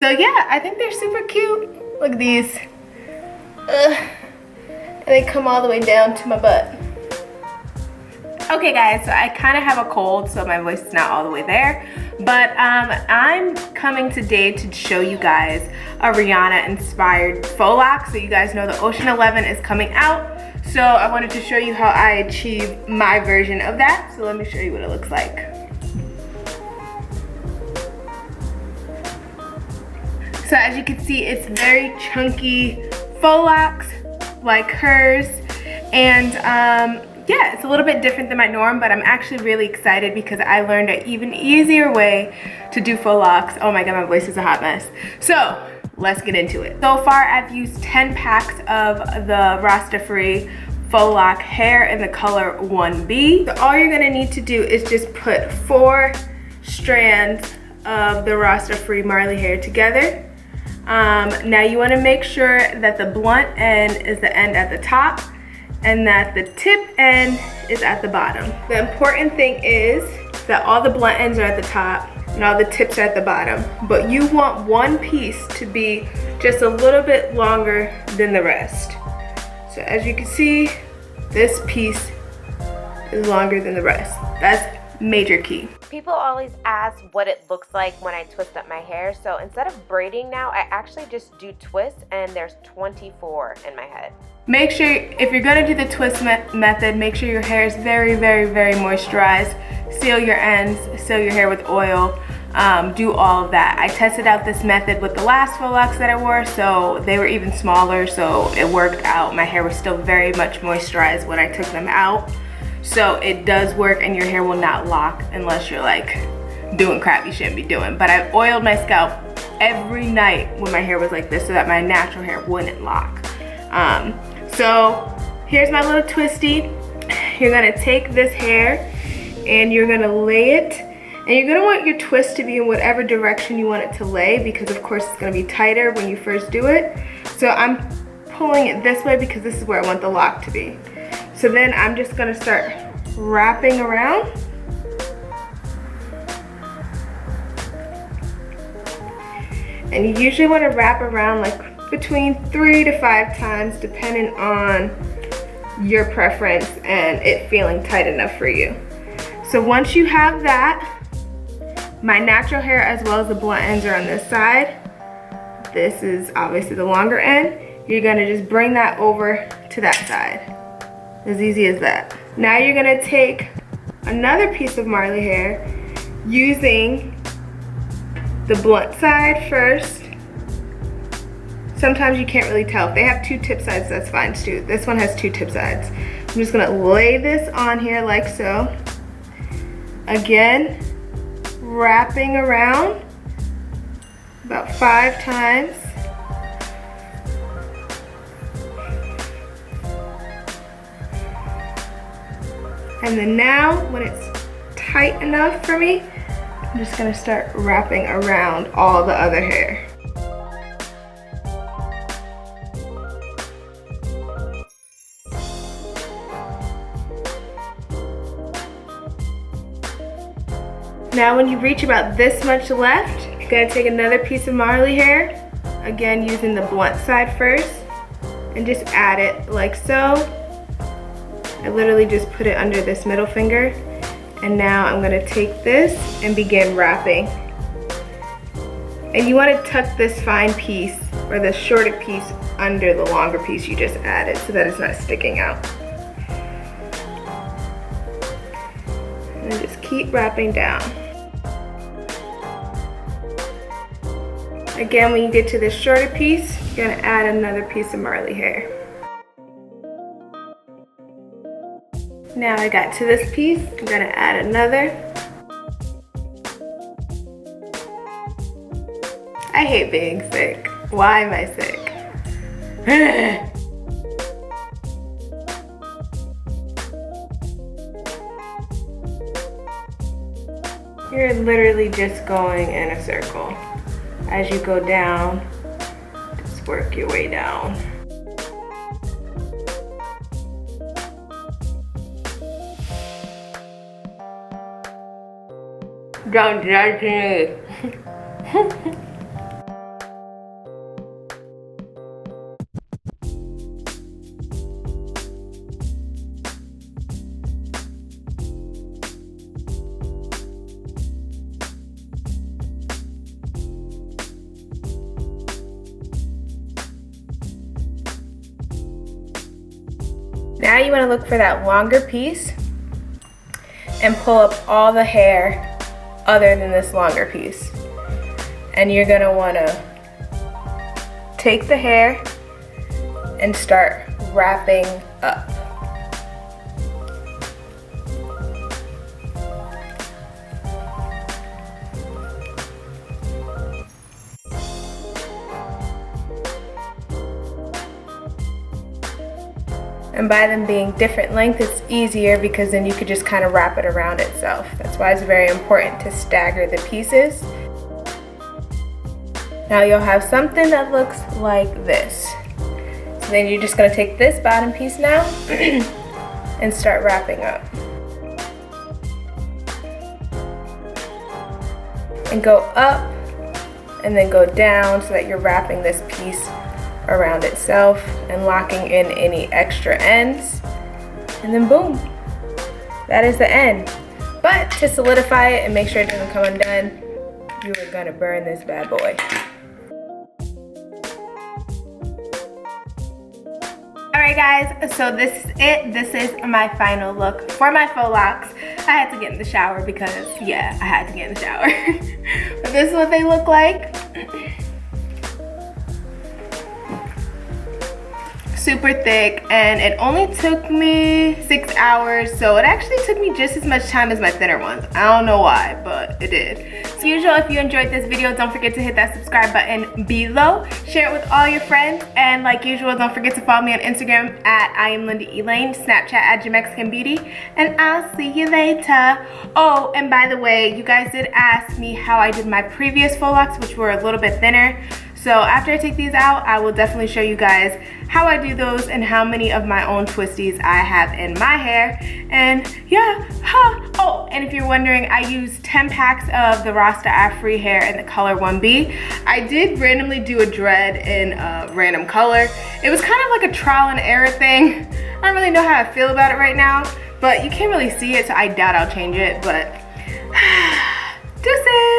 So yeah, I think they're super cute. Look at these. And they come all the way down to my butt. Okay guys, so I kind of have a cold, so my voice is not all the way there. But I'm coming today to show you guys a Rihanna inspired faux lock. So you guys know the Ocean 11 is coming out. So I wanted to show you how I achieve my version of that. So let me show you what it looks like. So as you can see, it's very chunky faux locks like hers. And yeah, it's a little bit different than my norm, but I'm actually really excited because I learned an even easier way to do faux locks. Oh my God, my voice is a hot mess. So let's get into it. So far, I've used 10 packs of the Rasta Afri faux lock hair in the color 1B. So all you're gonna need to do is just put 4 strands of the Rasta Afri marley hair together. Now you wanna make sure that the blunt end is the end at the top and that the tip end is at the bottom. The important thing is that all the blunt ends are at the top and all the tips are at the bottom, but you want one piece to be just a little bit longer than the rest. So as you can see, this piece is longer than the rest. That's major key. People always ask what it looks like when I twist up my hair. So instead of braiding now, I actually just do twists, and there's 24 in my head. Make sure, if you're gonna do the twist method, make sure your hair is very, very, very moisturized. Seal your ends, seal your hair with oil, do all of that. I tested out this method with the last faux locks that I wore, so they were even smaller, so it worked out. My hair was still very much moisturized when I took them out. So it does work, and your hair will not lock unless you're like doing crap you shouldn't be doing. But I oiled my scalp every night when my hair was like this so that my natural hair wouldn't lock. So here's my little twisty. You're gonna take this hair and you're gonna lay it, and you're gonna want your twist to be in whatever direction you want it to lay, because of course it's gonna be tighter when you first do it. So I'm pulling it this way because this is where I want the lock to be. So then I'm just gonna start wrapping around. And you usually wanna wrap around like between 3 to 5 times depending on your preference and it feeling tight enough for you. So once you have that, my natural hair as well as the blunt ends are on this side. This is obviously the longer end. You're gonna just bring that over to that side. As easy as that. Now you're gonna take another piece of marley hair using the blunt side first. Sometimes you can't really tell. If they have 2 tip sides, that's fine too. This one has 2 tip sides. I'm just gonna lay this on here like so. Again, wrapping around about 5 times. And then now, when it's tight enough for me, I'm just gonna start wrapping around all the other hair. Now when you reach about this much left, you're gonna take another piece of marley hair, again using the blunt side first, and just add it like so. I literally just put it under this middle finger, and now I'm gonna take this and begin wrapping. And you wanna tuck this fine piece, or the shorter piece, under the longer piece you just added so that it's not sticking out. And just keep wrapping down. Again, when you get to this shorter piece, you're gonna add another piece of marley hair. Now I got to this piece, I'm gonna add another. I hate being sick. Why am I sick? You're literally just going in a circle. As you go down, just work your way down. Don't judge me. Now you want to look for that longer piece and pull up all the hair other than this longer piece. And you're going to want to take the hair and start wrapping up. And by them being different length, it's easier because then you could just kind of wrap it around itself. That's why it's very important to stagger the pieces. Now you'll have something that looks like this. So then you're just gonna take this bottom piece now and start wrapping up. And go up and then go down so that you're wrapping this piece around itself and locking in any extra ends, and then boom, that is the end. But to solidify it and make sure it doesn't come undone, you are gonna burn this bad boy. Alright guys, so this is it. This is my final look for my faux locks. I had to get in the shower because, yeah, I had to get in the shower. But this is what they look like. Super thick, and it only took me 6 hours, so it actually took me just as much time as my thinner ones. I don't know why, but it did. As usual, if you enjoyed this video, don't forget to hit that subscribe button below. Share it with all your friends, and like usual, don't forget to follow me on Instagram at iamLindaElaine, Snapchat at JamexicanBeauty, and I'll see you later. Oh, and by the way, you guys did ask me how I did my previous faux locks, which were a little bit thinner. So after I take these out, I will definitely show you guys how I do those and how many of my own twisties I have in my hair. And yeah, oh, and if you're wondering, I use 10 packs of the Rasta Afri hair in the color 1B. I did randomly do a dread in a random color. It was kind of like a trial and error thing. I don't really know how I feel about it right now, but you can't really see it, so I doubt I'll change it, but deuces.